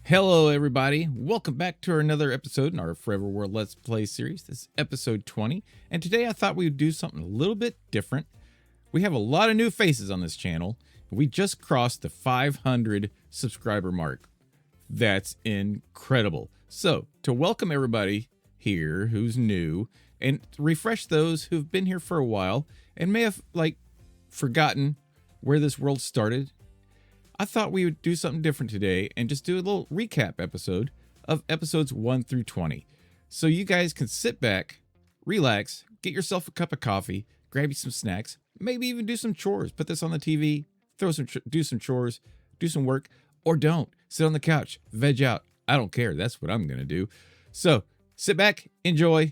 Hello, everybody. Welcome back to another episode in our Forever World Let's Play series. This is episode 20, and today I thought we would do something a little bit different. We have a lot of new faces on this channel. We just crossed the 500 subscriber mark. That's incredible. So, to welcome everybody here who's new, and refresh those who've been here for a while and may have, forgotten where this world started, I thought we would do something different today and just do a little recap episode of episodes 1 through 20. So you guys can sit back, relax, get yourself a cup of coffee, grab you some snacks, maybe even do some chores. Put this on the TV, do some chores, do some work, or don't. Sit on the couch, veg out. I don't care. That's what I'm going to do. So sit back, enjoy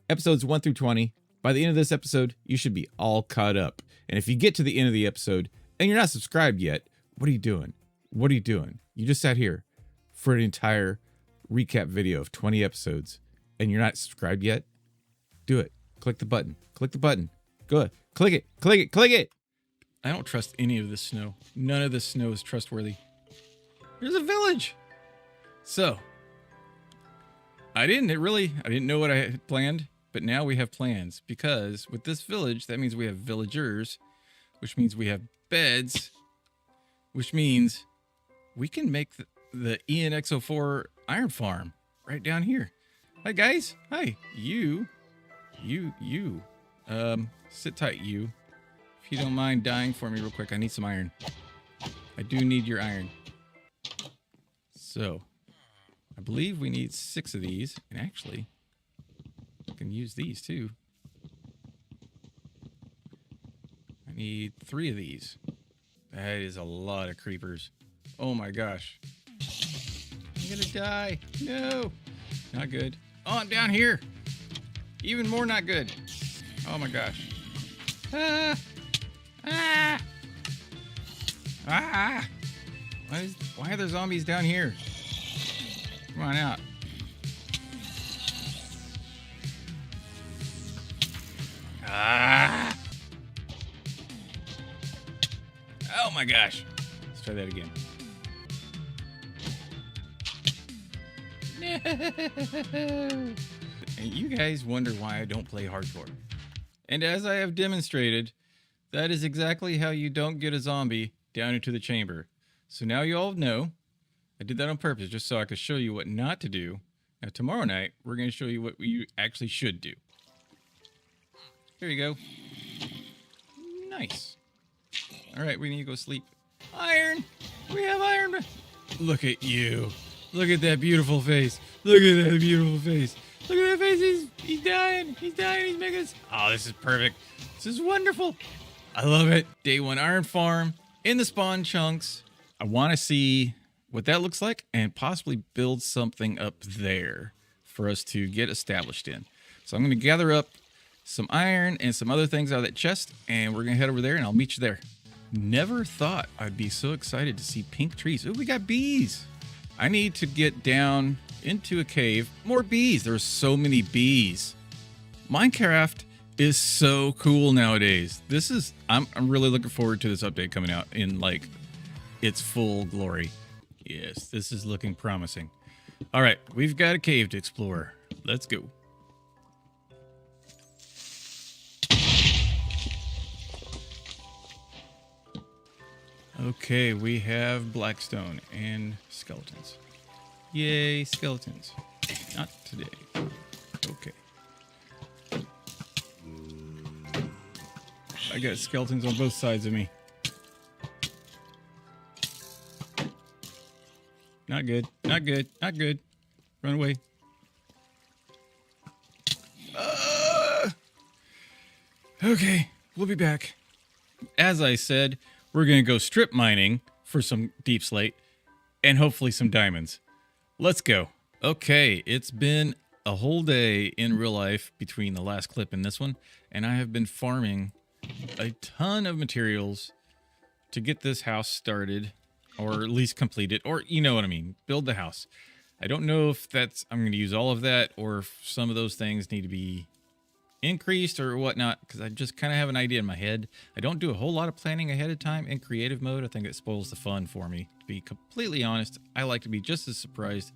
episodes 1 through 20. By the end of this episode, you should be all caught up. And if you get to the end of the episode and you're not subscribed yet, what are you doing? What are you doing? You just sat here for an entire recap video of 20 episodes and you're not subscribed yet? Do it. Click the button. Click the button. Go ahead. Click it. Click it. Click it. I don't trust any of this snow. None of this snow is trustworthy. There's a village. So, I didn't know what I had planned, but now we have plans because with this village, that means we have villagers, which means we have beds, which means we can make the ENX04 iron farm right down here. Hi, guys. Hi. You. Sit tight, you. If you don't mind dying for me real quick, I need some iron. I do need your iron. So, I believe we need 6 of these. And actually, I can use these too. I need 3 of these. That is a lot of creepers. Oh my gosh. I'm gonna die. No. Not good. Oh, I'm down here. Even more not good. Oh my gosh. Ah. Ah. Ah. Why are there zombies down here? Come on out. Ah. Oh my gosh. Let's try that again. No. And you guys wonder why I don't play hardcore. And as I have demonstrated, that is exactly how you don't get a zombie down into the chamber. So now you all know. I did that on purpose just so I could show you what not to do. Now tomorrow night, we're going to show you what you actually should do. Here you go. Nice. All right, we need to go sleep. Iron! We have iron! Look at you. Look at that beautiful face. Look at that beautiful face. Look at that face. He's dying. He's dying. He's making us. Oh, this is perfect. This is wonderful. I love it. Day 1 iron farm in the spawn chunks. I want to see what that looks like and possibly build something up there for us to get established in. So I'm going to gather up some iron and some other things out of that chest, and we're going to head over there, and I'll meet you there. Never thought I'd be so excited to see pink trees. Oh, we got bees. I need to get down into a cave. More bees. There's so many bees. Minecraft is so cool nowadays. I'm really looking forward to this update coming out in its full glory. Yes, this is looking promising. All right, we've got a cave to explore. Let's go. Okay, we have blackstone and skeletons. Yay, skeletons. Not today. Okay. I got skeletons on both sides of me. Not good. Not good. Not good. Run away. Okay, we'll be back. As I said, we're going to go strip mining for some deep slate and hopefully some diamonds. Let's go. Okay, it's been a whole day in real life between the last clip and this one, and I have been farming a ton of materials to get this house started, or at least complete it, or you know what I mean, build the house. I don't know if I'm going to use all of that, or if some of those things need to be increased or whatnot, because I just kind of have an idea in my head. I don't do a whole lot of planning ahead of time in creative mode. I think it spoils the fun for me. To be completely honest, I like to be just as surprised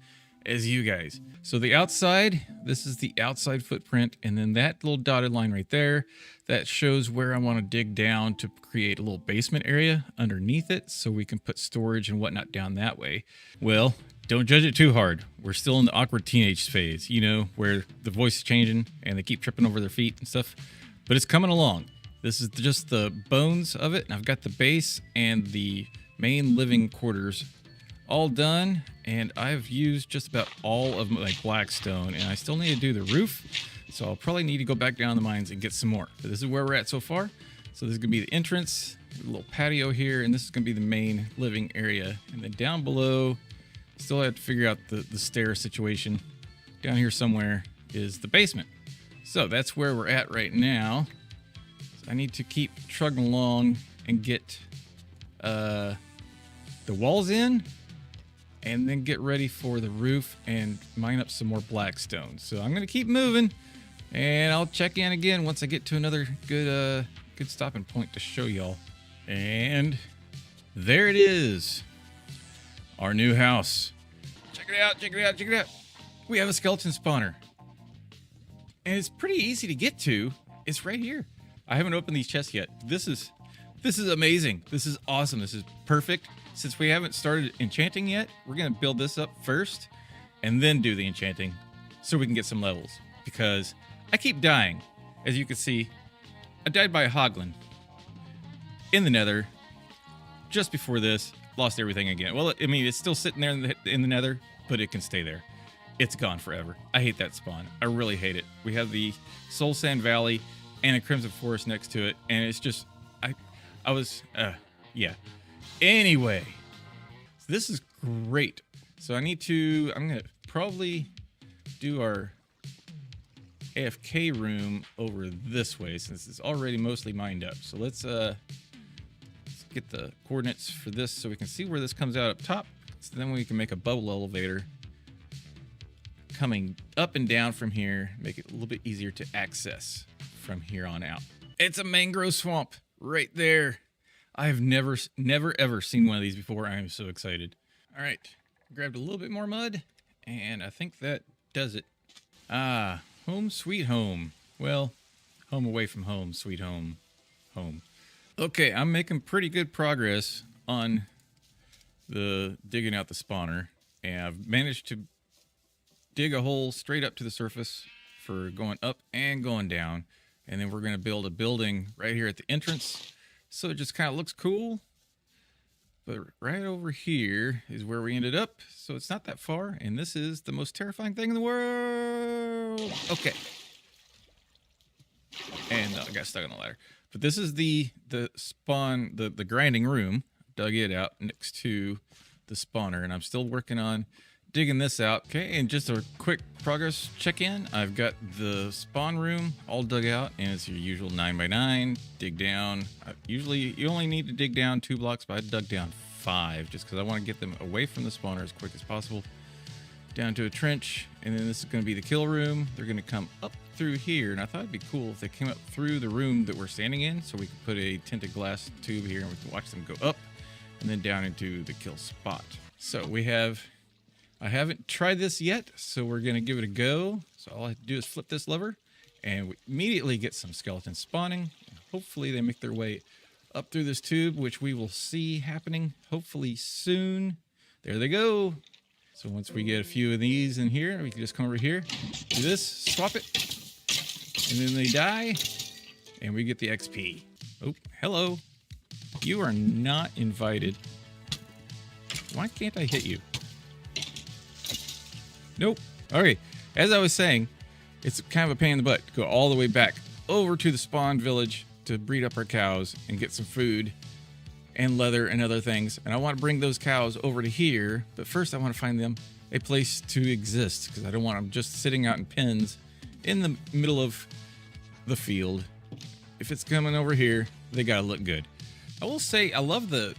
as you guys. So the outside, this is the outside footprint, and then that little dotted line right there, that shows where I want to dig down to create a little basement area underneath it so we can put storage and whatnot down that way. Well, don't judge it too hard. We're still in the awkward teenage phase, you know, where the voice is changing and they keep tripping over their feet and stuff, but it's coming along. This is just the bones of it, and I've got the base and the main living quarters all done, and I've used just about all of my blackstone, and I still need to do the roof, so I'll probably need to go back down the mines and get some more. But this is where we're at so far. So this is gonna be the entrance, a little patio here, and this is gonna be the main living area. And then down below, still have to figure out the stair situation. Down here somewhere is the basement. So that's where we're at right now. So I need to keep trugging along and get the walls in, and then get ready for the roof and mine up some more blackstone. So I'm gonna keep moving, and I'll check in again once I get to another good stopping point to show y'all. And there it is, our new house. Check it out, check it out, check it out. We have a skeleton spawner, and it's pretty easy to get to. It's right here. I haven't opened these chests yet. This is amazing. This is awesome. This is perfect. Since we haven't started enchanting yet, we're going to build this up first and then do the enchanting so we can get some levels, because I keep dying. As you can see, I died by a hoglin in the nether just before this, lost everything again. Well, I mean, it's still sitting there in the nether, but it can stay there. It's gone forever. I hate that spawn. I really hate it. We have the Soul Sand Valley and a Crimson Forest next to it, and it's just, yeah. Anyway, so this is great. So I'm gonna probably do our AFK room over this way, since it's already mostly mined up. So let's get the coordinates for this so we can see where this comes out up top. So then we can make a bubble elevator coming up and down from here, make it a little bit easier to access from here on out. It's a mangrove swamp right there. I've never ever seen one of these before. I am so excited. All right, grabbed a little bit more mud, and I think that does it. Ah, home sweet home. Well, home away from home, sweet home, home. Okay, I'm making pretty good progress on the digging out the spawner, and I've managed to dig a hole straight up to the surface for going up and going down, and then we're gonna build a building right here at the entrance. So it just kind of looks cool, but right over here is where we ended up. So it's not that far, and this is the most terrifying thing in the world. Okay. And I got stuck on the ladder. But this is the spawn, the grinding room. Dug it out next to the spawner, and I'm still working on digging this out. Okay, and just a quick progress check-in. I've got the spawn room all dug out, and it's your usual 9x9. Dig down. Usually you only need to dig down 2 blocks, but I dug down 5 just because I want to get them away from the spawner as quick as possible. Down to a trench, and then this is going to be the kill room. They're going to come up through here, and I thought it'd be cool if they came up through the room that we're standing in, so we could put a tinted glass tube here and we can watch them go up and then down into the kill spot. So we have, I haven't tried this yet, so we're going to give it a go. So all I have to do is flip this lever, and we immediately get some skeletons spawning. Hopefully they make their way up through this tube, which we will see happening hopefully soon. There they go. So once we get a few of these in here, we can just come over here, do this, swap it, and then they die, and we get the XP. Oh, hello. You are not invited. Why can't I hit you? Nope. Okay, as I was saying, it's kind of a pain in the butt to go all the way back over to the spawn village to breed up our cows and get some food and leather and other things. And I want to bring those cows over to here, but first I want to find them a place to exist, because I don't want them just sitting out in pens in the middle of the field. If it's coming over here, they gotta look good. I will say I love the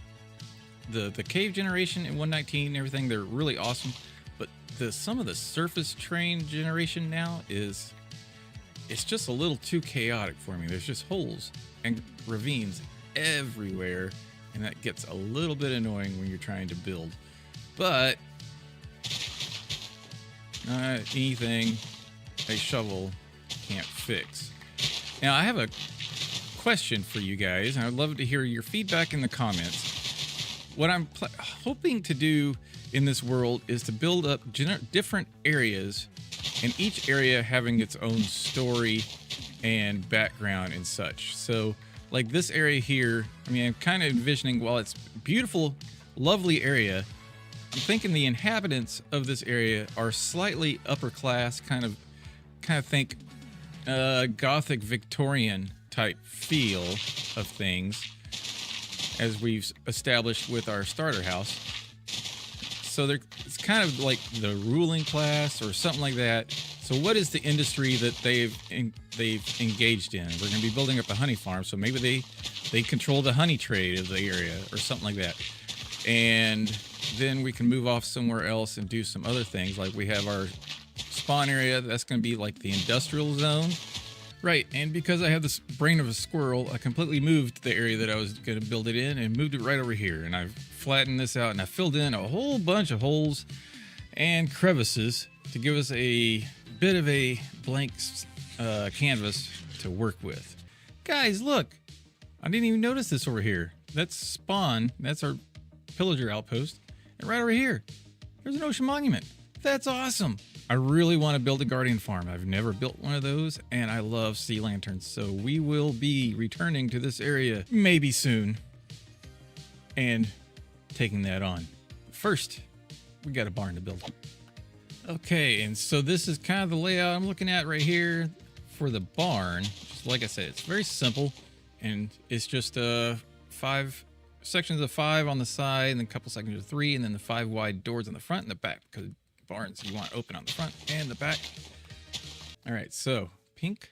cave generation in 1.19 and everything. They're really awesome, but some of the surface terrain generation now is it's just a little too chaotic for me. There's just holes and ravines everywhere, and that gets a little bit annoying when you're trying to build. But not anything a shovel can't fix. Now, I have a question for you guys, and I'd love to hear your feedback in the comments. What I'm hoping to do in this world is to build up different areas, and each area having its own story and background and such. So like this area here, I mean, I'm kind of envisioning, while it's beautiful, lovely area, I'm thinking the inhabitants of this area are slightly upper class, kind of think Gothic Victorian type feel of things, as we've established with our starter house. So it's kind of like the ruling class or something like that. So what is the industry that they've engaged in? We're going to be building up a honey farm, so maybe they control the honey trade of the area or something like that. And then we can move off somewhere else and do some other things. Like we have our spawn area, that's going to be like the industrial zone. Right, and because I have this brain of a squirrel, I completely moved the area that I was going to build it in and moved it right over here. And I've flattened this out, and I filled in a whole bunch of holes and crevices to give us a bit of a blank canvas to work with. Guys, look! I didn't even notice this over here. That's spawn. That's our pillager outpost. And right over here, there's an ocean monument. That's awesome! I really want to build a guardian farm. I've never built one of those, and I love sea lanterns. So we will be returning to this area maybe soon and taking that on. First, we got a barn to build. Okay, and so this is kind of the layout I'm looking at right here for the barn. Just like I said, it's very simple, and it's just 5 sections of 5 on the side, and then a couple sections of 3, and then the 5 wide doors in the front and the back, because barns you want open on the front and the back. All right, so pink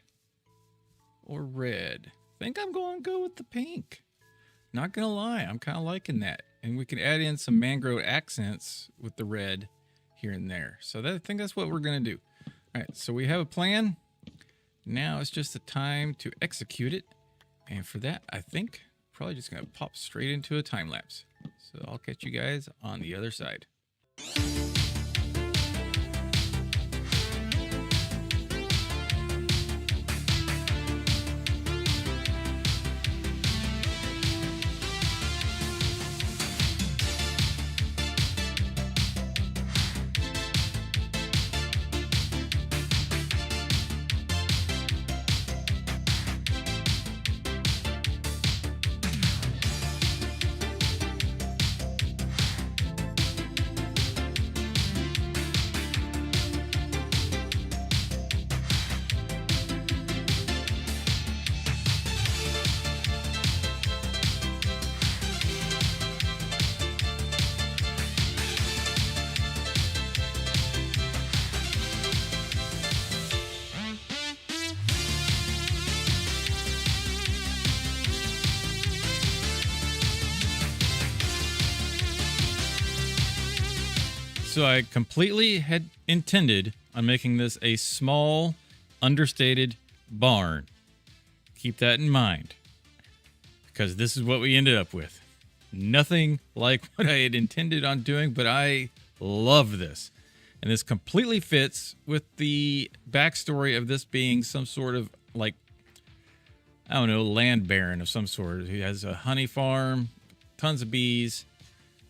or red? I think I'm going to go with the pink. Not gonna lie, I'm kind of liking that, and we can add in some mangrove accents with the red here and there. So I think that's what we're gonna do. All right, so we have a plan. Now it's just the time to execute it, and for that, I think probably just gonna pop straight into a time lapse. So I'll catch you guys on the other side. So I completely had intended on making this a small, understated barn. Keep that in mind, because this is what we ended up with. Nothing like what I had intended on doing, but I love this. And this completely fits with the backstory of this being some sort of, like, I don't know, land baron of some sort. He has a honey farm, tons of bees,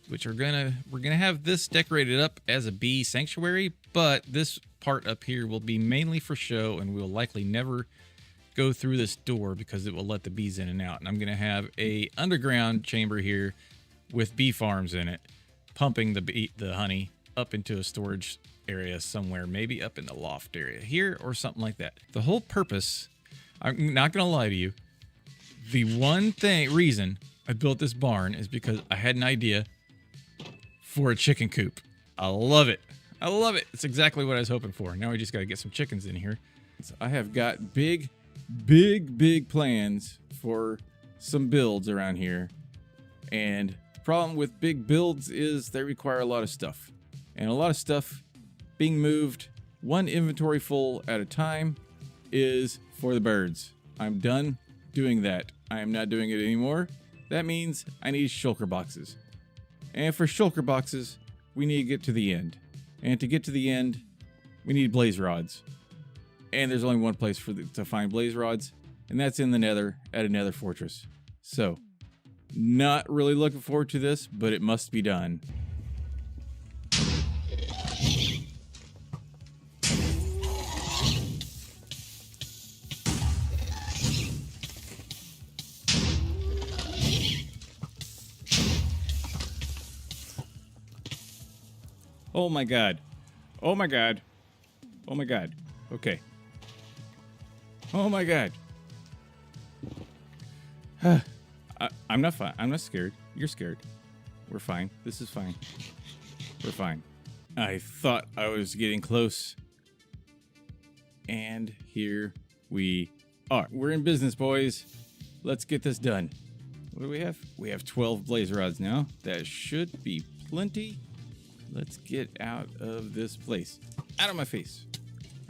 which we're gonna have this decorated up as a bee sanctuary, but this part up here will be mainly for show, and we'll likely never go through this door because it will let the bees in and out. And I'm gonna have a underground chamber here with bee farms in it, pumping the honey up into a storage area somewhere, maybe up in the loft area here or something like that. The whole purpose, I'm not gonna lie to you, the one reason I built this barn is because I had an idea for a chicken coop. I love it. I love it. It's exactly what I was hoping for. Now we just got to get some chickens in here. So I have got big plans for some builds around here. And the problem with big builds is they require a lot of stuff. And a lot of stuff being moved one inventory full at a time is for the birds. I'm done doing that. I am not doing it anymore. That means I need shulker boxes. And for shulker boxes, we need to get to the end. And to get to the end, we need blaze rods. And there's only one place to find blaze rods, and that's in the nether at a nether fortress. So, not really looking forward to this, but it must be done. Oh my god. Oh my god. Oh my god. Okay. Oh my god. I'm not fine. I'm not scared. You're scared. We're fine. This is fine. We're fine. I thought I was getting close. And here we are. We're in business, boys. Let's get this done. What do we have? We have 12 blaze rods now. That should be plenty. Let's get out of this place. Out of my face.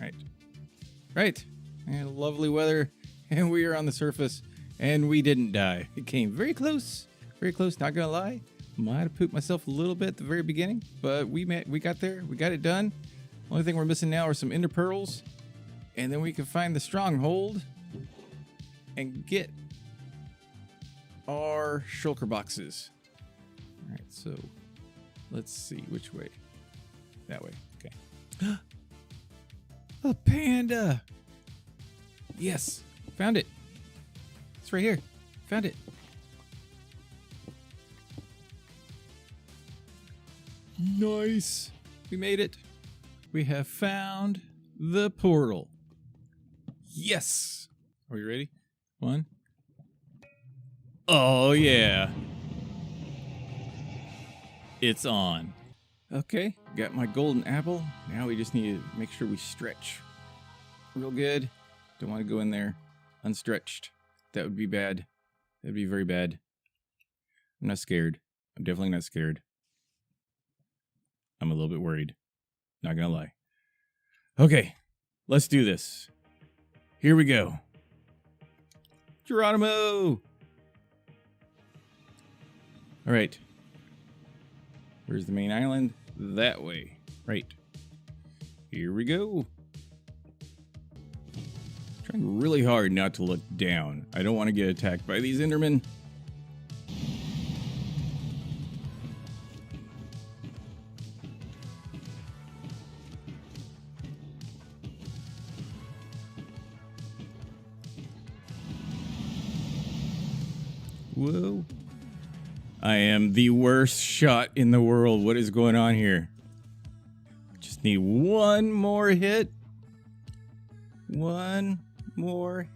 Right. Right. And lovely weather. And we are on the surface. And we didn't die. It came very close. Very close. Not gonna lie. Might have pooped myself a little bit at the very beginning. But we got there. We got it done. Only thing we're missing now are some ender pearls. And then we can find the stronghold. And get our shulker boxes. Alright, so let's see which way. That way. Okay. A panda! Yes! Found it! It's right here. Found it. Nice! We made it. We have found the portal. Yes! Are you ready? 1. Oh, yeah. It's on. Okay, got my golden apple. Now we just need to make sure we stretch real good. Don't want to go in there unstretched. That would be bad. That'd be very bad. I'm not scared. I'm definitely not scared. I'm a little bit worried. Not gonna lie. Okay, let's do this. Here we go. Geronimo! All right. Where's the main island? That way. Right. Here we go. Trying really hard not to look down. I don't want to get attacked by these Endermen. Whoa. I am the worst shot in the world. What is going on here? Just need one more hit. One more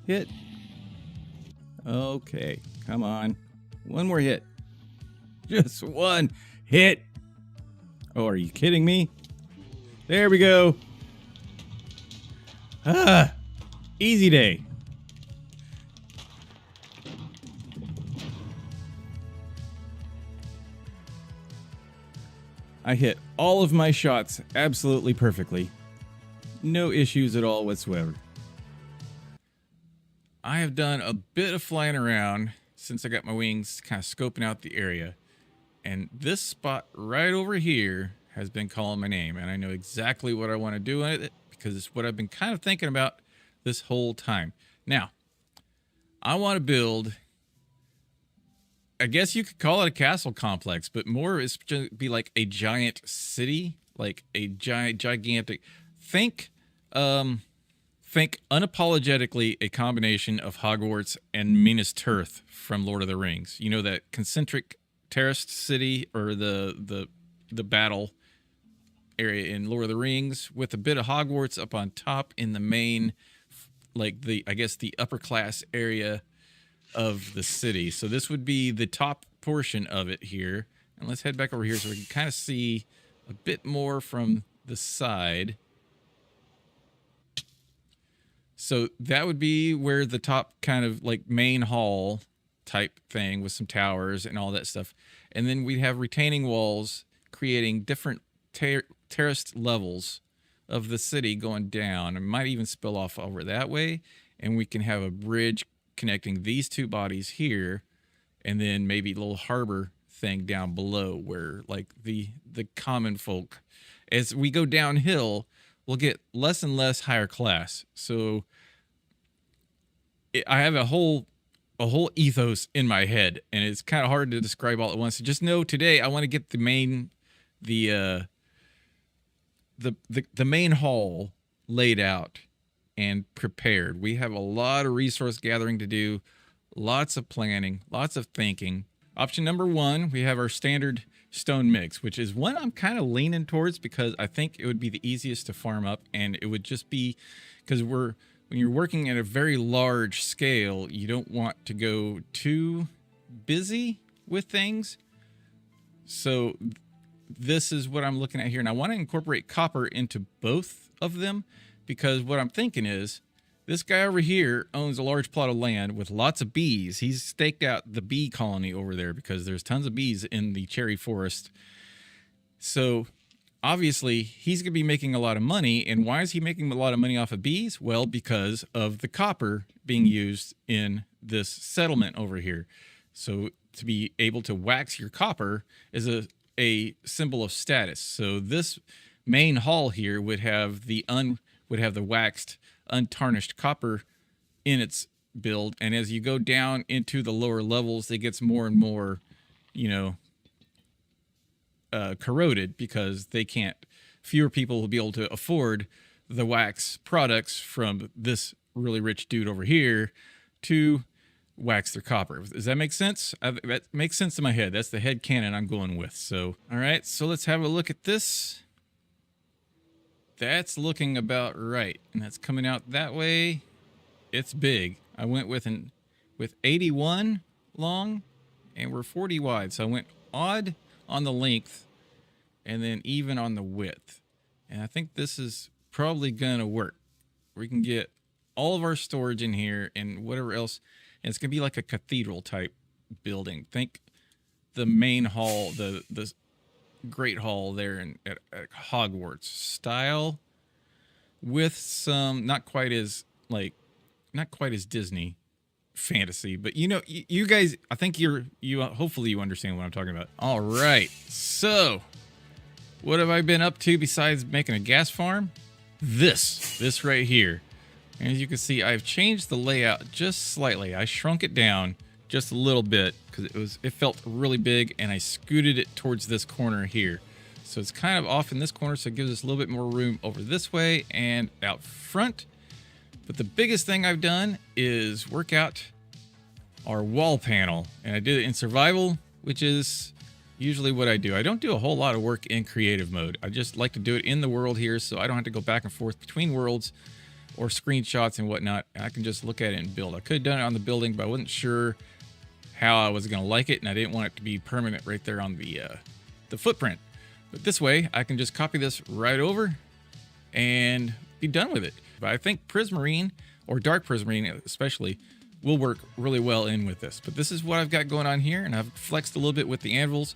hit. Okay, come on. One more hit. Just one hit. Oh, are you kidding me? There we go. Ah, easy day. I hit all of my shots absolutely perfectly. No issues at all whatsoever. I have done a bit of flying around since I got my wings, kind of scoping out the area. And this spot right over here has been calling my name. And I know exactly what I want to do with it because it's what I've been kind of thinking about this whole time. Now, I want to build, I guess you could call it a castle complex, but more is to be like a giant city, like a gigantic. Think unapologetically a combination of Hogwarts and Minas Tirith from Lord of the Rings. You know, that concentric terraced city or the battle area in Lord of the Rings with a bit of Hogwarts up on top in the main, like I guess the upper class area of the city. So this would be the top portion of it here. And let's head back over here so we can kind of see a bit more from the side. So that would be where the top kind of like main hall type thing with some towers and all that stuff. And then we'd have retaining walls creating different terraced levels of the city going down. It might even spill off over that way, and we can have a bridge connecting these two bodies here, and then maybe a little harbor thing down below where like the common folk, as we go downhill, will get less and less higher class. So I have a whole ethos in my head, and it's kind of hard to describe all at once. So just know today I want to get the main hall laid out and prepared. We have a lot of resource gathering to do, lots of planning, lots of thinking. Option number 1, we have our standard stone mix, which is one I'm kind of leaning towards because I think it would be the easiest to farm up, and it would just be because when you're working at a very large scale, you don't want to go too busy with things. So this is what I'm looking at here, and I want to incorporate copper into both of them because what I'm thinking is this guy over here owns a large plot of land with lots of bees. He's staked out the bee colony over there because there's tons of bees in the cherry forest. So obviously he's going to be making a lot of money. And why is he making a lot of money off of bees? Well, because of the copper being used in this settlement over here. So to be able to wax your copper is a symbol of status. So this main hall here would have the waxed, untarnished copper in its build, and as you go down into the lower levels, it gets more and more, corroded because fewer people will be able to afford the wax products from this really rich dude over here to wax their copper. Does that make sense? That makes sense in my head. That's the head canon I'm going with. So, all right, so let's have a look at this. That's looking about right, and that's coming out that way. It's big. I went with 81 long, and we're 40 wide, so I went odd on the length and then even on the width. And I think this is probably gonna work. We can get all of our storage in here and whatever else, and it's gonna be like a cathedral type building. Think the main hall, the Great Hall there at Hogwarts style, with some not quite as Disney fantasy, but you guys, I think hopefully you understand what I'm talking about. All right, so what have I been up to besides making a gas farm? This right here. And as you can see, I've changed the layout just slightly. I shrunk it down just a little bit because it felt really big, and I scooted it towards this corner here. So it's kind of off in this corner, so it gives us a little bit more room over this way and out front. But the biggest thing I've done is work out our wall panel, and I did it in survival, which is usually what I do. I don't do a whole lot of work in creative mode. I just like to do it in the world here, so I don't have to go back and forth between worlds or screenshots and whatnot. I can just look at it and build. I could have done it on the building, but I wasn't sure how I was going to like it, and I didn't want it to be permanent right there on the footprint. But this way, I can just copy this right over and be done with it. But I think Prismarine, or Dark Prismarine especially, will work really well in with this. But this is what I've got going on here, and I've flexed a little bit with the anvils,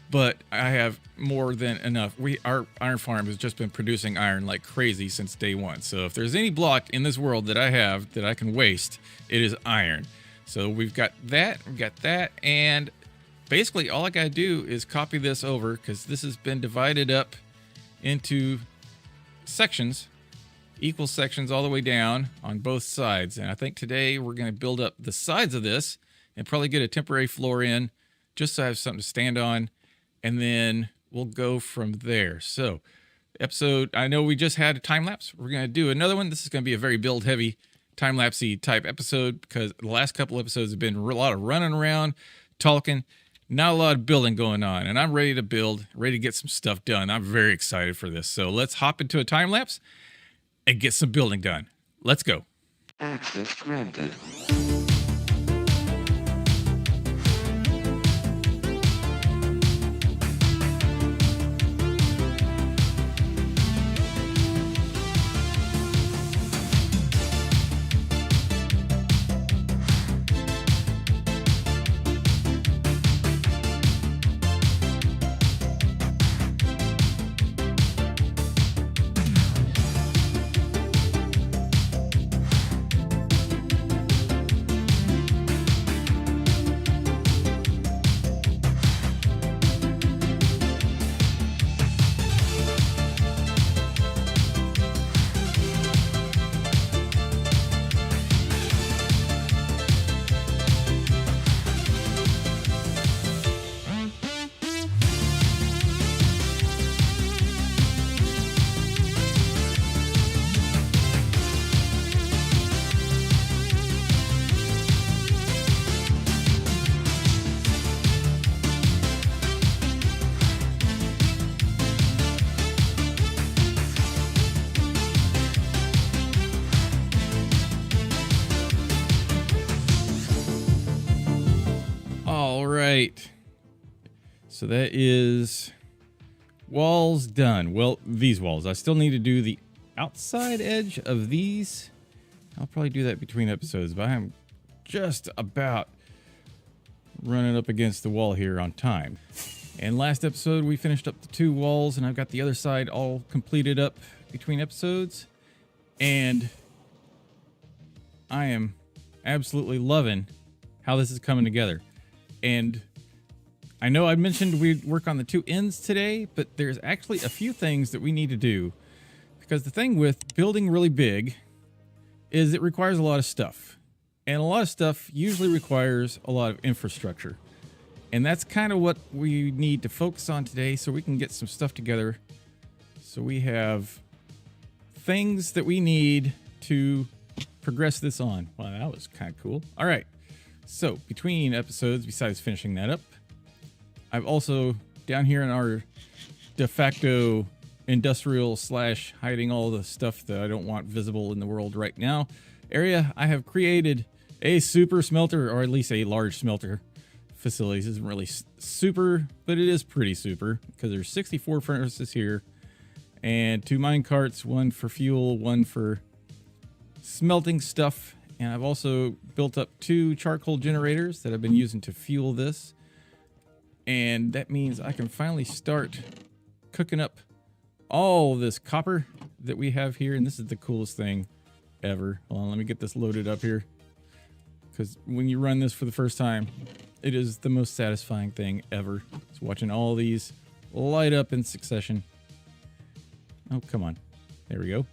but I have more than enough. Our iron farm has just been producing iron like crazy since day one. So if there's any block in this world that I have that I can waste, it is iron. So we've got that, and basically all I gotta do is copy this over, because this has been divided up into sections, equal sections all the way down on both sides. And I think today we're gonna build up the sides of this and probably get a temporary floor in just so I have something to stand on, and then we'll go from there. So episode, I know we just had a time lapse. We're gonna do another one. This is gonna be a very build heavy time-lapsey type episode, because the last couple episodes have been a lot of running around, talking, not a lot of building going on, and I'm ready to build, ready to get some stuff done. I'm very excited for this. So let's hop into a time-lapse and get some building done. Let's go. Access granted. right. So that is walls done. Well, these walls. I still need to do the outside edge of these. I'll probably do that between episodes, but I'm just about running up against the wall here on time. And last episode, we finished up the 2 walls, and I've got the other side all completed up between episodes. And I am absolutely loving how this is coming together. And I know I mentioned we'd work on the 2 ends today, but there's actually a few things that we need to do. Because the thing with building really big is it requires a lot of stuff. And a lot of stuff usually requires a lot of infrastructure. And that's kind of what we need to focus on today so we can get some stuff together. So we have things that we need to progress this on. Wow, that was kind of cool. All right. So between episodes, besides finishing that up, I've also down here in our de facto industrial / hiding all the stuff that I don't want visible in the world right now area, I have created a super smelter, or at least a large smelter facility. This isn't really super, but it is pretty super because there's 64 furnaces here and 2 mine carts, 1 for fuel, 1 for smelting stuff. And I've also built up 2 charcoal generators that I've been using to fuel this. And that means I can finally start cooking up all this copper that we have here. And this is the coolest thing ever. Hold on, let me get this loaded up here. Because when you run this for the first time, it is the most satisfying thing ever. It's watching all these light up in succession. Oh, come on. There we go.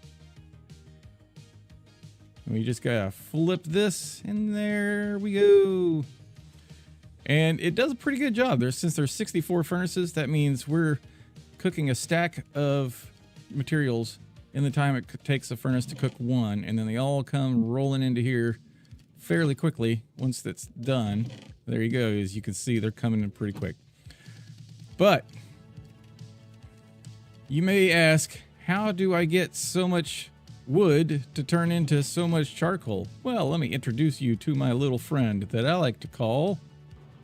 And we just gotta flip this, and there we go. And it does a pretty good job. Since there's 64 furnaces, that means we're cooking a stack of materials in the time it takes a furnace to cook 1, and then they all come rolling into here fairly quickly once that's done. There you go. As you can see, they're coming in pretty quick. But you may ask, how do I get so much wood to turn into so much charcoal? Well, let me introduce you to my little friend that I like to call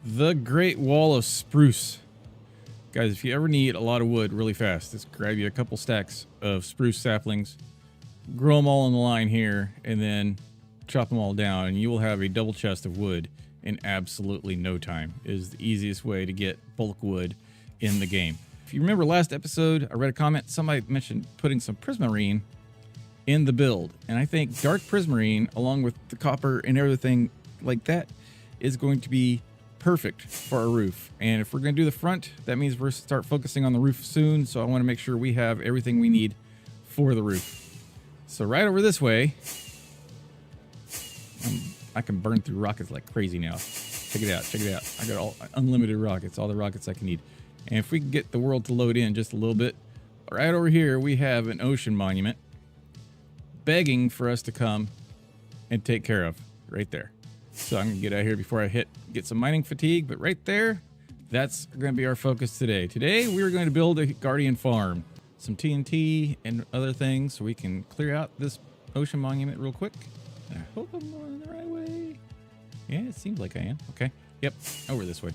the Great Wall of Spruce. Guys, if you ever need a lot of wood really fast, just grab you a couple stacks of spruce saplings, grow them all in the line here, and then chop them all down, and you will have a double chest of wood in absolutely no time. It is the easiest way to get bulk wood in the game. If you remember last episode, I read a comment, somebody mentioned putting some prismarine in the build, and I think dark prismarine along with the copper and everything like that is going to be perfect for our roof. And if we're going to do the front, that means we're going to start focusing on the roof soon, so I want to make sure we have everything we need for the roof. So right over this way, I can burn through rockets like crazy now. Check it out, check it out. I got all unlimited rockets, all the rockets I can need. And if we can get the world to load in just a little bit, right over here we have an ocean monument begging for us to come and take care of right there. So I'm gonna get out of here before I get some mining fatigue, but right there, that's gonna be our focus today. Today, we're going to build a guardian farm, some TNT and other things so we can clear out this ocean monument real quick. I hope I'm going the right way. Yeah, it seems like I am. Okay. Yep, over this way.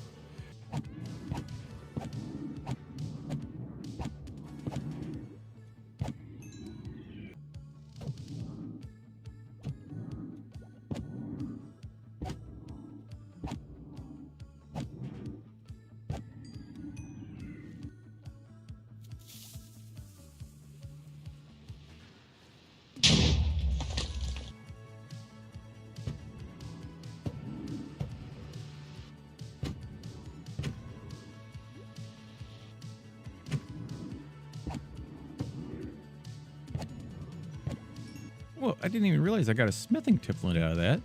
Well, I didn't even realize I got a smithing template out of that.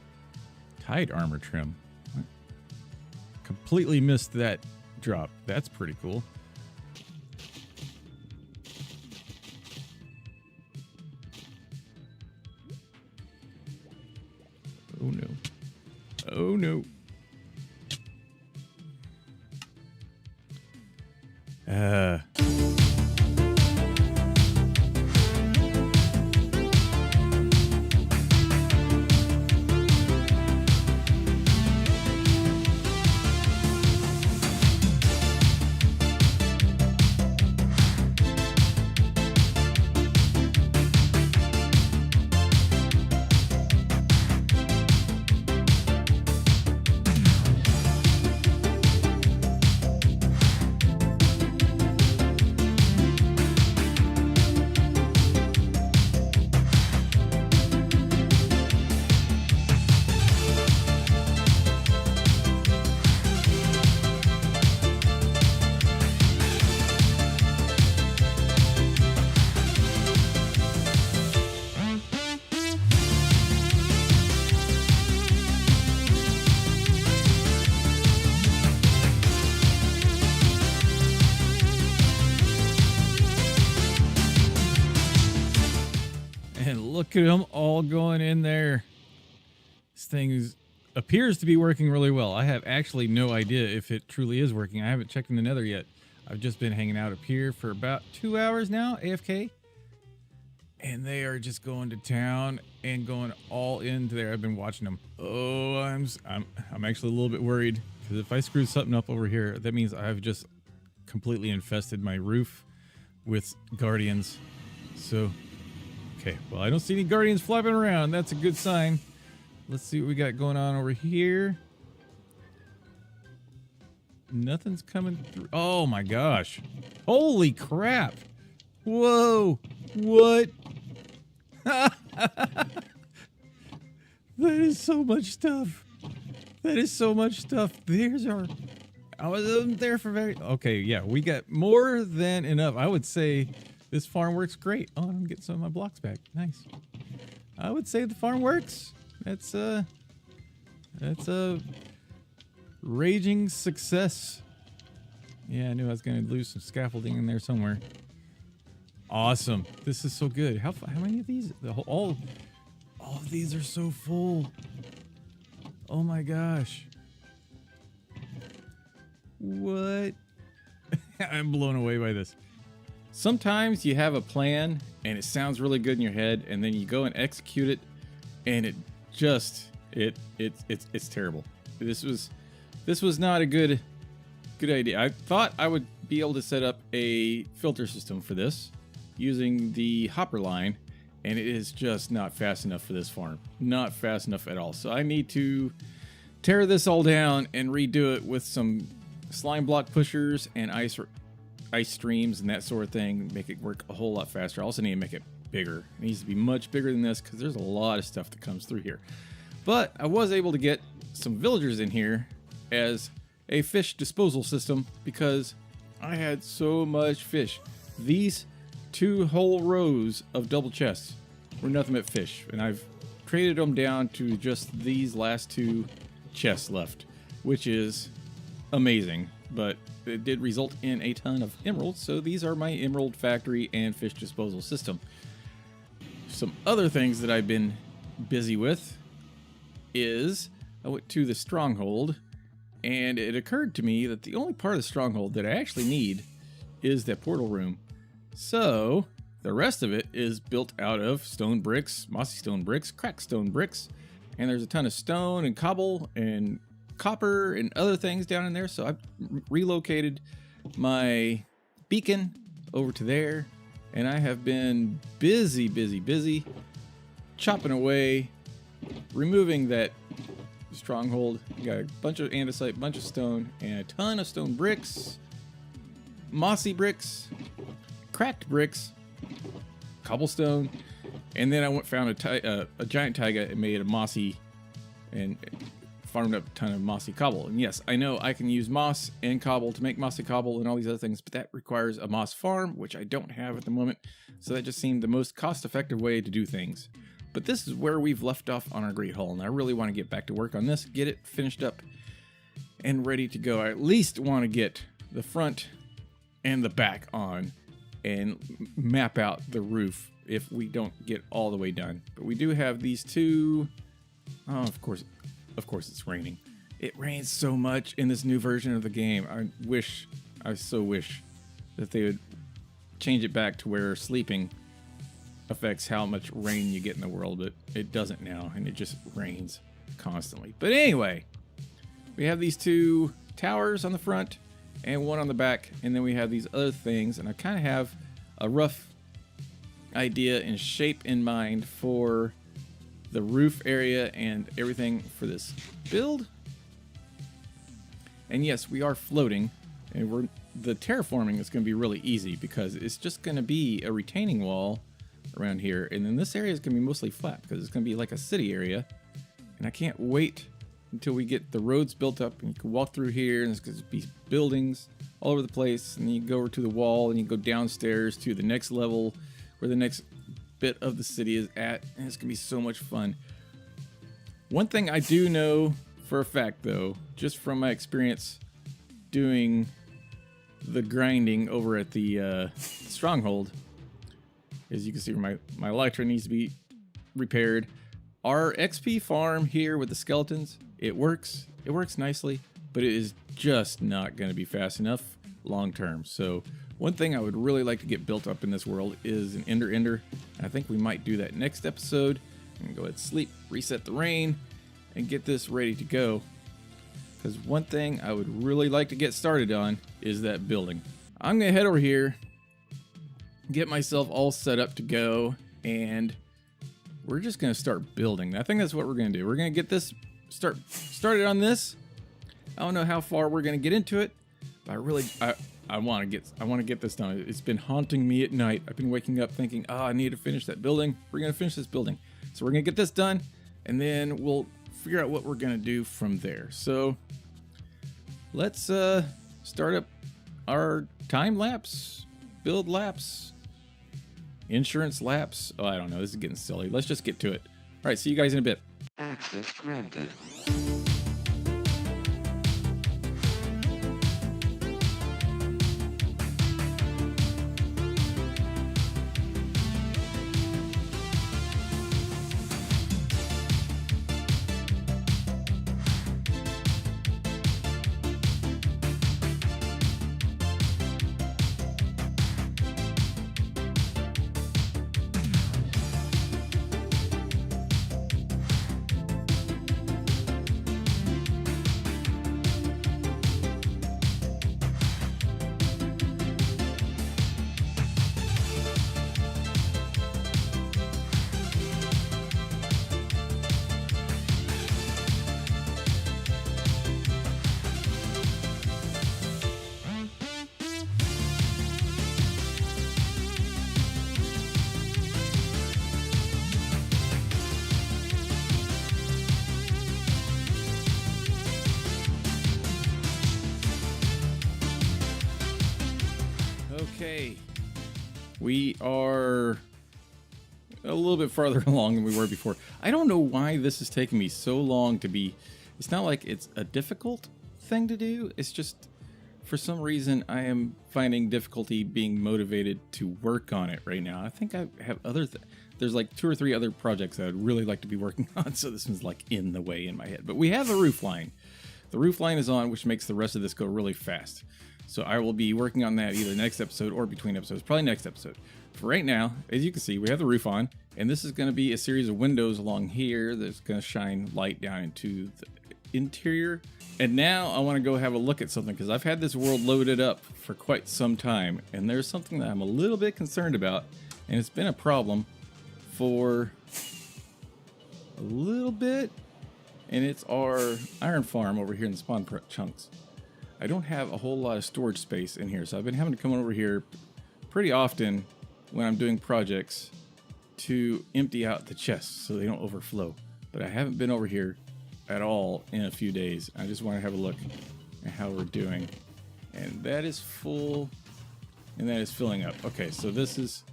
Tide armor trim. I completely missed that drop. That's pretty cool. Oh no. Oh no. Look at them all going in there. This thing appears to be working really well. I have actually no idea if it truly is working. I haven't checked in the nether yet. I've just been hanging out up here for about 2 hours now, AFK. And they are just going to town and going all into there. I've been watching them. Oh, I'm actually a little bit worried, because if I screw something up over here, that means I've just completely infested my roof with guardians. So, okay, well, I don't see any guardians flapping around. That's a good sign. Let's see what we got going on over here. Nothing's coming through. Oh my gosh. Holy crap. Whoa. What? That is so much stuff. That is so much stuff. There's our... I wasn't there for very... Okay, yeah, we got more than enough. I would say this farm works great. Oh, I'm getting some of my blocks back. Nice. I would say the farm works. That's a raging success. Yeah, I knew I was going to lose some scaffolding in there somewhere. Awesome. This is so good. How many of these? All of these are so full. Oh my gosh. What? I'm blown away by this. Sometimes you have a plan and it sounds really good in your head, and then you go and execute it and it just it's terrible. This was not a good idea. I thought I would be able to set up a filter system for this using the hopper line, and it is just not fast enough for this farm. Not fast enough at all. So I need to tear this all down and redo it with some slime block pushers and ice streams and that sort of thing. Make it work a whole lot faster. I also need to make it bigger. It needs to be much bigger than this because there's a lot of stuff that comes through here. But I was able to get some villagers in here as a fish disposal system because I had so much fish. These 2 whole rows of double chests were nothing but fish, and I've traded them down to just these last 2 chests left, which is amazing. But it did result in a ton of emeralds, so these are my emerald factory and fish disposal system. Some other things that I've been busy with is I went to the stronghold, and it occurred to me that the only part of the stronghold that I actually need is that portal room. So the rest of it is built out of stone bricks, mossy stone bricks, cracked stone bricks, and there's a ton of stone and cobble and copper and other things down in there. So I've relocated my beacon over to there, and I have been busy chopping away, removing that stronghold. Got a bunch of andesite, bunch of stone, and a ton of stone bricks, mossy bricks, cracked bricks, cobblestone, and then I found a giant taiga and made a mossy and farmed up a ton of mossy cobble. And yes, I know I can use moss and cobble to make mossy cobble and all these other things, but that requires a moss farm, which I don't have at the moment. So that just seemed the most cost-effective way to do things. But this is where we've left off on our Great Hall, and I really want to get back to work on this, get it finished up and ready to go. I at least want to get the front and the back on and map out the roof if we don't get all the way done. But we do have these 2. Oh, of course it's raining. It rains so much in this new version of the game. I so wish that they would change it back to where sleeping affects how much rain you get in the world, but it doesn't now, and it just rains constantly. But anyway, we have these 2 towers on the front and 1 on the back, and then we have these other things, and I kind of have a rough idea and shape in mind for the roof area and everything for this build. And yes, we are floating, and the terraforming is going to be really easy because it's just going to be a retaining wall around here, and then this area is going to be mostly flat because it's going to be like a city area. And I can't wait until we get the roads built up and you can walk through here, and there's going to be buildings all over the place, and then you go over to the wall and you go downstairs to the next level where the next bit of the city is at, and it's gonna be so much fun. One thing I do know for a fact, though, just from my experience doing the grinding over at the stronghold, is you can see where my elytra needs to be repaired. Our XP farm here with the skeletons, it works nicely, but it is just not going to be fast enough long term. So one thing I would really like to get built up in this world is an ender. I think we might do that next episode. I'm gonna go ahead and sleep, reset the rain, and get this ready to go. Because one thing I would really like to get started on is that building. I'm gonna head over here, get myself all set up to go, and we're just gonna start building. I think that's what we're gonna do. We're gonna get this started on this. I don't know how far we're gonna get into it, but I want to get this done. It's been haunting me at night. I've been waking up thinking, I need to finish that building. We're gonna finish this building, so we're gonna get this done, and then we'll figure out what we're gonna do from there. So let's start up our time lapse, build lapse, insurance lapse. I don't know. This is getting silly. Let's just get to it. All right, see you guys in a bit. Access granted. Okay, we are a little bit farther along than we were before. I don't know why this is taking me so long to be. It's not like it's a difficult thing to do. It's just, for some reason, I am finding difficulty being motivated to work on it right now. I think I have there's like 2 or 3 other projects that I'd really like to be working on, so this one's like in the way in my head. But we have the roof line. The roof line is on, which makes the rest of this go really fast. So I will be working on that either next episode or between episodes, probably next episode. For right now, as you can see, we have the roof on, and this is going to be a series of windows along here that's going to shine light down into the interior. And now I want to go have a look at something, because I've had this world loaded up for quite some time, and there's something that I'm a little bit concerned about, and it's been a problem for a little bit, and it's our iron farm over here in the spawn chunks. I don't have a whole lot of storage space in here, so I've been having to come over here pretty often when I'm doing projects to empty out the chests so they don't overflow. But I haven't been over here at all in a few days. I just want to have a look at how we're doing. And that is full, and that is filling up. Okay, so this is,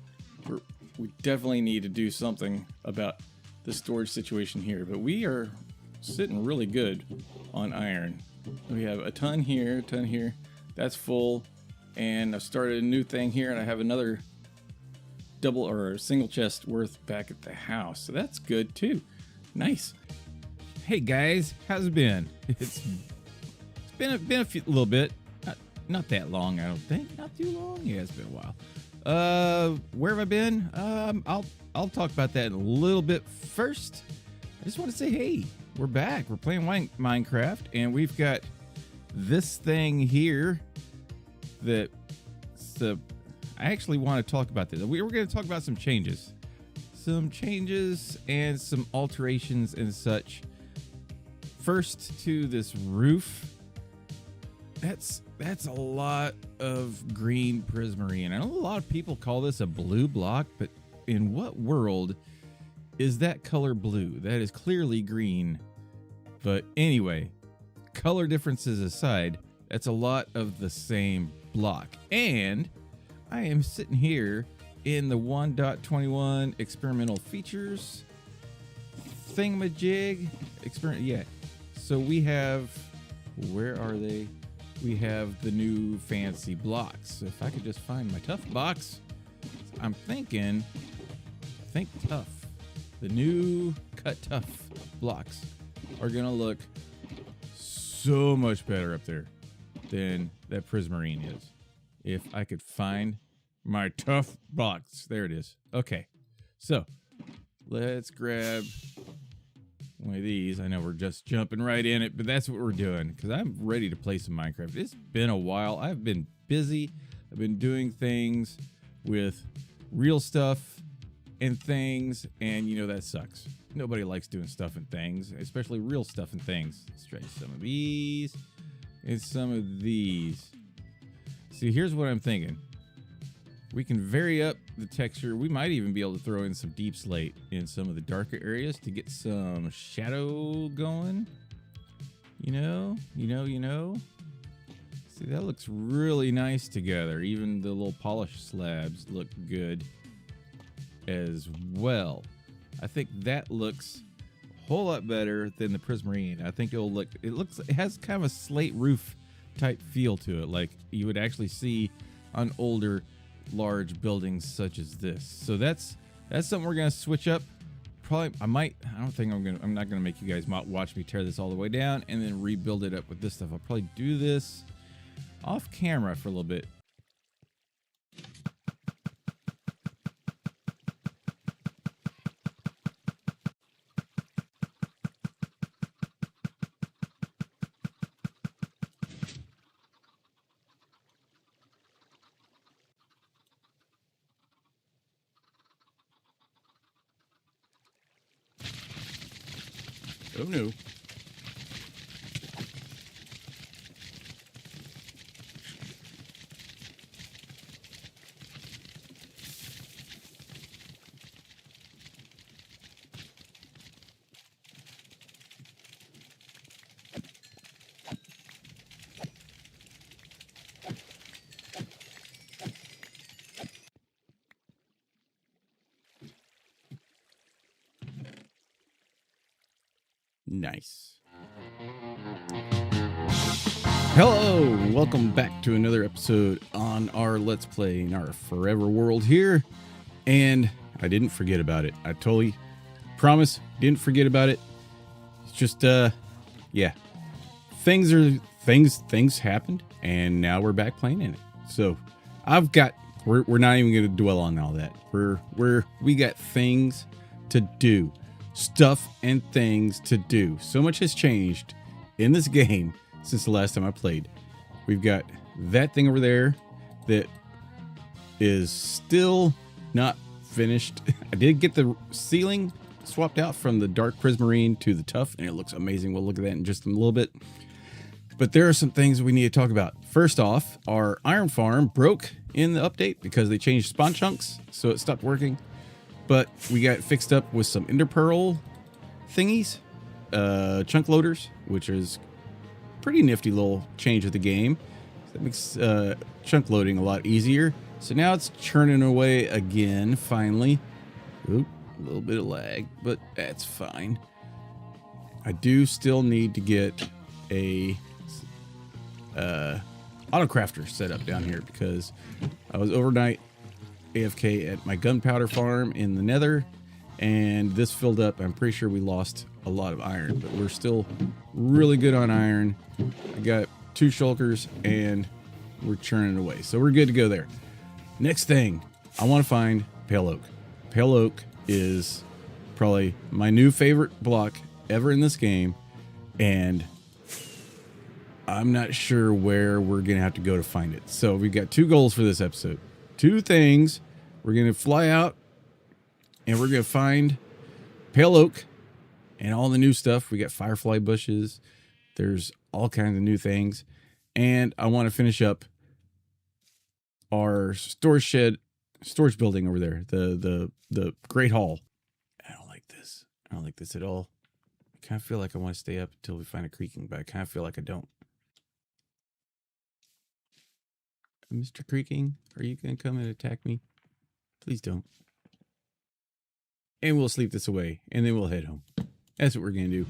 we definitely need to do something about the storage situation here, but we are sitting really good on iron. We have a ton here, that's full, and I've started a new thing here, and I have another double or single chest worth back at the house, so that's good too. Nice. Hey guys, how's it been? It's been a little bit, not that long, I don't think, not too long. Yeah, it's been a while. Where have I been? I'll talk about that in a little bit. First, I just want to say, hey, we're back. We're playing Minecraft, and we've got this thing here that I actually want to talk about this. We were going to talk about some changes and some alterations and such. First, to this roof. That's a lot of green prismarine. I know a lot of people call this a blue block, but in what world is that color blue? That is clearly green. But anyway, color differences aside, that's a lot of the same block. And I am sitting here in the 1.21 experimental features thingamajig experiment. Yeah. So we have, where are they? We have the new fancy blocks. So if I could just find my tough box, I'm thinking, think tough. The new cut tough blocks are gonna look so much better up there than that Prismarine is. If I could find my tough blocks. There it is. Okay. So let's grab one of these. I know we're just jumping right in it, but that's what we're doing because I'm ready to play some Minecraft. It's been a while. I've been busy. I've been doing things with real stuff and things, and you know that sucks. Nobody likes doing stuff and things, especially real stuff and things. Let's try some of these and some of these. See, here's what I'm thinking. We can vary up the texture. We might even be able to throw in some deep slate in some of the darker areas to get some shadow going. You know. See, that looks really nice together. Even the little polished slabs look good as well. I think that looks a whole lot better than the Prismarine. I think it has kind of a slate roof type feel to it, like you would actually see on older large buildings such as this. So that's something we're gonna switch up. Probably I'm not gonna make you guys watch me tear this all the way down and then rebuild it up with this stuff. I'll probably do this off camera for a little bit. Oh no. Nice. Hello, welcome back to another episode on our Let's Play in our Forever World here. And I didn't forget about it. I totally promise didn't forget about it. It's just yeah. Things happened and now we're back playing in it. So we're not even gonna dwell on all that. We got things to do. Stuff and things to do. So much has changed in this game since the last time I played. We've got that thing over there that is still not finished. I did get the ceiling swapped out from the dark Prismarine to the tough, and it looks amazing. We'll look at that in just a little bit. But there are some things we need to talk about. First off, our iron farm broke in the update because they changed spawn chunks, so it stopped working. But we got fixed up with some ender pearl thingies, chunk loaders, which is pretty nifty little change of the game. That makes chunk loading a lot easier. So now it's churning away again, finally. Oop, a little bit of lag, but that's fine. I do still need to get a autocrafter set up down here because I was overnight AFK at my gunpowder farm in the nether, and this filled up. I'm pretty sure we lost a lot of iron, but we're still really good on iron. I got 2 shulkers and we're churning away, so we're good to go there. Next thing, I want to find pale oak. Pale oak is probably my new favorite block ever in this game, and I'm not sure where we're gonna have to go to find it. So we've got 2 goals for this episode. 2 things. We're going to fly out and we're going to find pale oak and all the new stuff. We got firefly bushes. There's all kinds of new things. And I want to finish up our storage building over there. The Great Hall. I don't like this. I don't like this at all. I kind of feel like I want to stay up until we find a creaking, but I kind of feel like I don't. Mr. Creaking, are you going to come and attack me? Please don't. And we'll sleep this away, and then we'll head home. That's what we're going to do.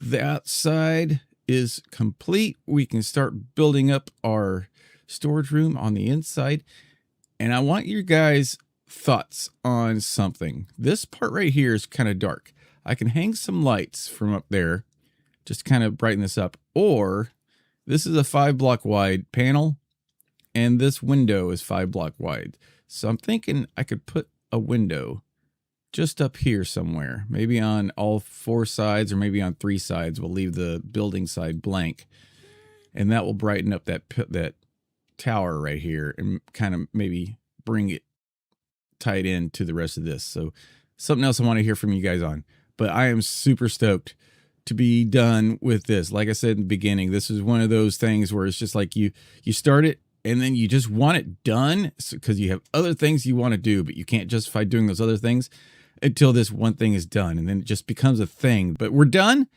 the outside is complete. We can start building up our storage room on the inside. And I want your guys' thoughts on something. This part right here is kind of dark. I can hang some lights from up there, just kind of brighten this up. Or this is a 5-block wide panel, and this window is 5-block wide. So I'm thinking I could put a window just up here somewhere, maybe on all 4 sides or maybe on 3 sides. We'll leave the building side blank, and that will brighten up that tower right here and kind of maybe bring it tied in to the rest of this. So something else I want to hear from you guys on. But I am super stoked to be done with this. Like I said in the beginning, this is one of those things where it's just like you start it and then you just want it done because you have other things you want to do, but you can't justify doing those other things until this one thing is done. And then it just becomes a thing. But we're done.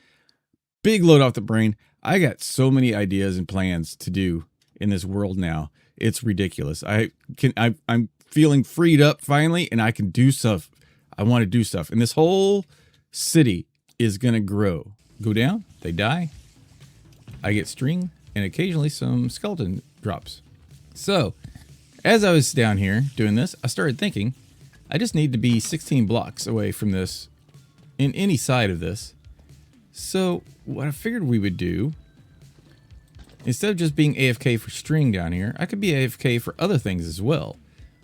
Big load off the brain. I got so many ideas and plans to do in this world now. It's ridiculous. I'm feeling freed up finally, and I can do stuff. I want to do stuff. And this whole city is going to grow. Go down, they die. I get string and occasionally some skeleton drops. So as I was down here doing this, I started thinking I just need to be 16 blocks away from this in any side of this. So what I figured we would do, instead of just being AFK for string down here, I could be AFK for other things as well.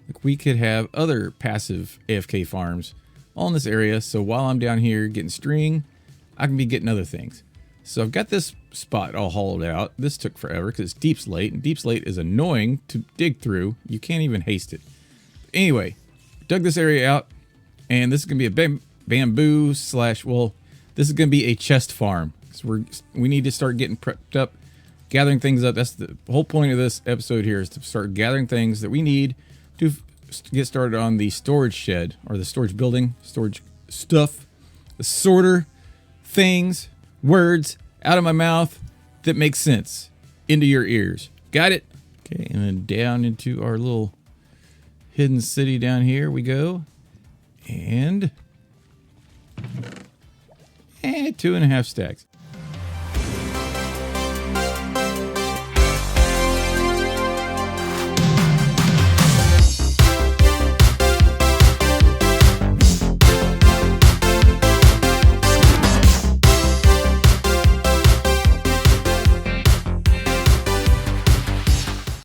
Like we could have other passive AFK farms all in this area. So while I'm down here getting string, I can be getting other things. So I've got this spot all hollowed out. This took forever because it's deep slate, and deep slate is annoying to dig through. You can't even haste it. Anyway, dug this area out, and this is going to be a bamboo slash, well, this is going to be a chest farm. So we need to start getting prepped up, gathering things up. That's the whole point of this episode here, is to start gathering things that we need to get started on the storage shed, or the storage building, storage stuff, the sorter things, words out of my mouth that make sense into your ears. Got it? Okay, and then down into our little hidden city down here we go. And 2.5 stacks.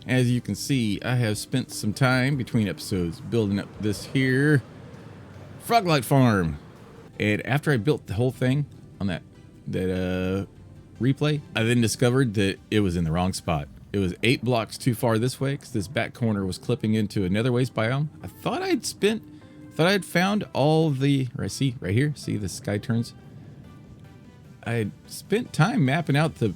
As you can see, I have spent some time between episodes building up this here Froglight farm. And after I built the whole thing on that replay, I then discovered that it was in the wrong spot. It was 8 blocks too far this way because this back corner was clipping into another waste biome. I thought I'd found all the, see right here, see the sky turns. I had spent time mapping out the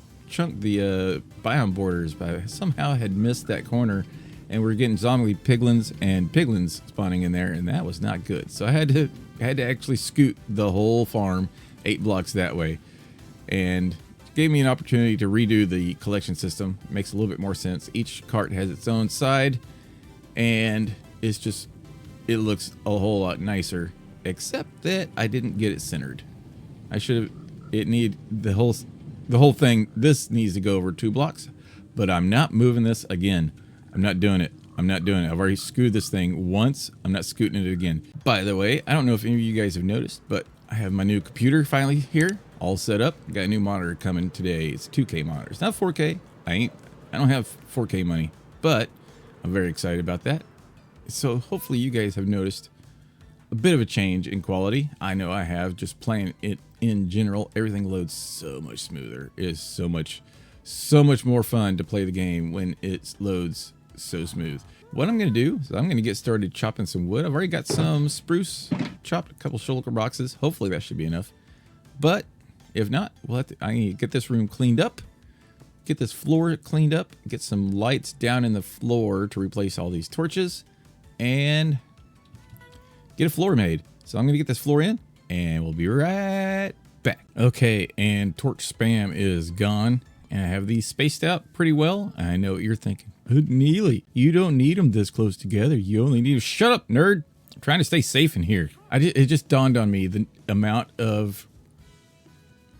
biome borders, but I somehow had missed that corner, and we're getting zombie piglins and piglins spawning in there, and that was not good. So I had to actually scoot the whole farm 8 blocks that way, and gave me an opportunity to redo the collection system. It makes a little bit more sense. Each cart has its own side, and it looks a whole lot nicer, except that I didn't get it centered. The whole thing, this needs to go over 2 blocks, but I'm not moving this again. I'm not doing it. I've already scooted this thing once. I'm not scooting it again. By the way, I don't know if any of you guys have noticed, but I have my new computer finally here, all set up. Got a new monitor coming today. It's 2K monitor. It's not 4K. I don't have 4K money, but I'm very excited about that. So hopefully you guys have noticed a bit of a change in quality. I know I have, just playing it in general. Everything loads so much smoother. It is so much more fun to play the game when it loads so smooth. What I'm going to do is I'm going to get started chopping some wood. I've already got some spruce chopped, a couple shulker boxes. Hopefully that should be enough. But if not, I need to get this room cleaned up, get this floor cleaned up, get some lights down in the floor to replace all these torches, and get a floor made. So I'm going to get this floor in, and we'll be right back. Okay, and torch spam is gone, and I have these spaced out pretty well. I know what you're thinking. Neely, you don't need them this close together. You only need to shut up, nerd. I'm trying to stay safe in here. It just dawned on me the amount of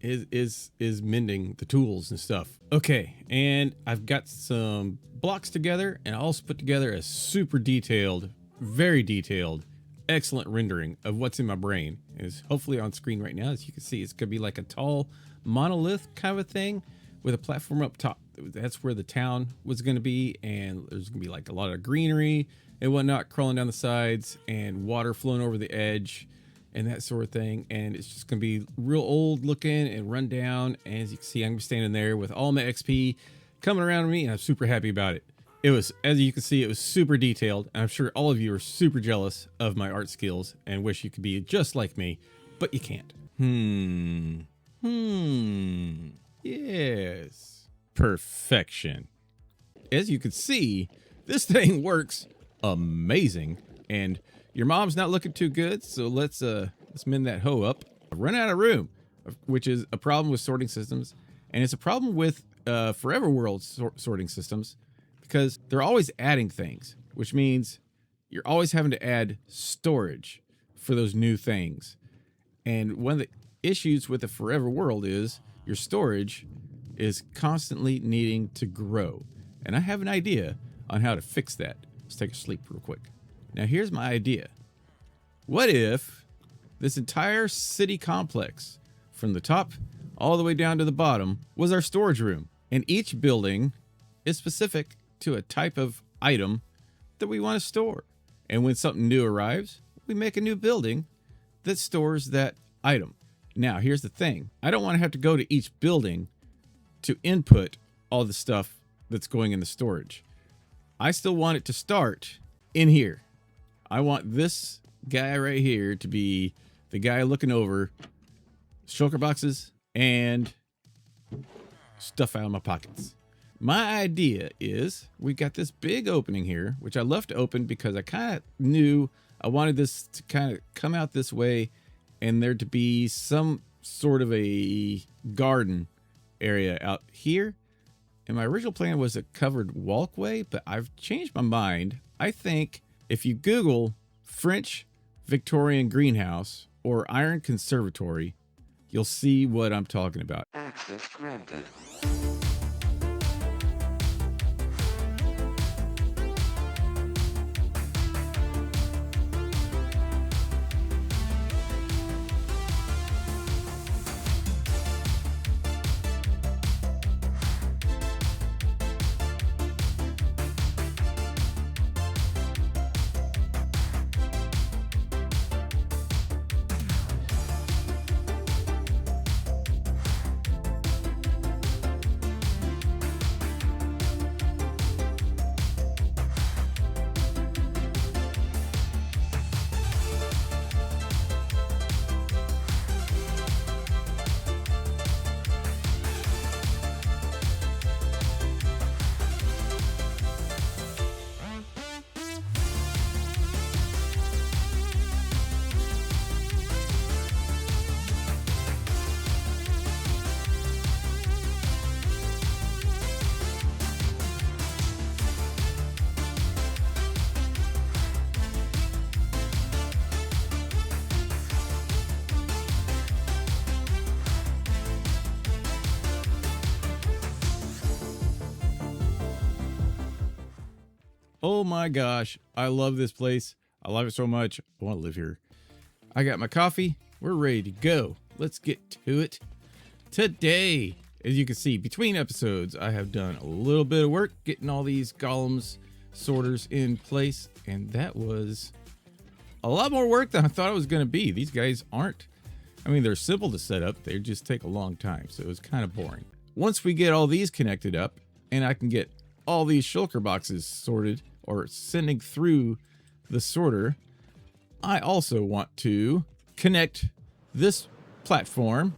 is mending the tools and stuff. Okay, and I've got some blocks together, and I also put together a super detailed, very detailed, excellent rendering of what's in my brain. It's hopefully on screen right now. As you can see, it's gonna be like a tall monolith kind of a thing with a platform up top. That's where the town was gonna be, and there's gonna be like a lot of greenery and whatnot crawling down the sides, and water flowing over the edge, and that sort of thing. And it's just gonna be real old looking and run down. And as you can see, I'm standing there with all my XP coming around me, and I'm super happy about it. It was, as you can see, it was super detailed, and I'm sure all of you are super jealous of my art skills and wish you could be just like me, but you can't. Yes. Perfection. As you can see, this thing works amazing, and your mom's not looking too good, so let's mend that hoe up. I've run out of room, which is a problem with sorting systems, and it's a problem with Forever World sorting systems, because they're always adding things, which means you're always having to add storage for those new things. And one of the issues with the Forever World is your storage is constantly needing to grow. And I have an idea on how to fix that. Let's take a sleep real quick. Now here's my idea. What if this entire city complex, from the top all the way down to the bottom, was our storage room, and each building is specific to a type of item that we want to store. And when something new arrives, we make a new building that stores that item. Now, here's the thing. I don't want to have to go to each building to input all the stuff that's going in the storage. I still want it to start in here. I want this guy right here to be the guy looking over shulker boxes and stuff out of my pockets. My idea is we got this big opening here, which I left open because I kind of knew I wanted this to kind of come out this way and there to be some sort of a garden area out here. And my original plan was a covered walkway, but I've changed my mind. I think if you Google French Victorian greenhouse or iron conservatory, you'll see what I'm talking about. Access granted. Oh my gosh, I love this place. I love it so much. I want to live here. I got my coffee. We're ready to go. Let's get to it. Today, as you can see, between episodes, I have done a little bit of work getting all these golems sorters in place, and that was a lot more work than I thought it was going to be. These guys aren't, I mean, they're simple to set up. They just take a long time, so it was kind of boring. Once we get all these connected up, and I can get all these shulker boxes sorted or sending through the sorter, I also want to connect this platform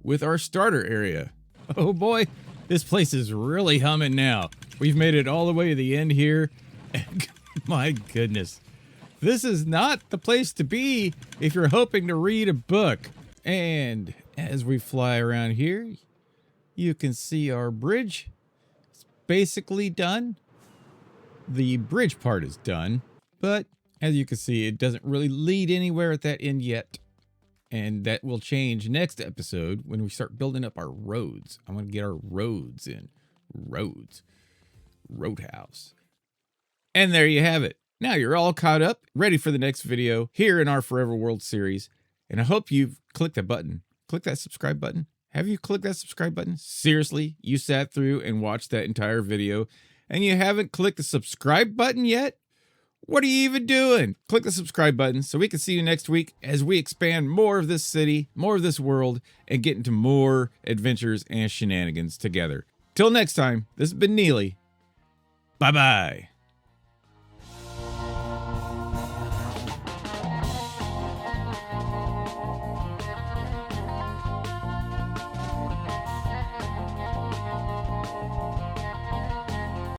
with our starter area. Oh boy, this place is really humming now. We've made it all the way to the end here, and my goodness, this is not the place to be if you're hoping to read a book. And as we fly around here, you can see our bridge. It's basically done. The bridge part is done, but as you can see, it doesn't really lead anywhere at that end yet. And that will change next episode when we start building up our roads. I want to get our roads in. Roads. Roadhouse. And there you have it. Now you're all caught up, ready for the next video here in our Forever World series. And I hope you've clicked that button. Click that subscribe button. Have you clicked that subscribe button? Seriously, you sat through and watched that entire video and you haven't clicked the subscribe button yet? What are you even doing? Click the subscribe button so we can see you next week as we expand more of this city, more of this world, and get into more adventures and shenanigans together. Till next time, this has been Neely. Bye-bye.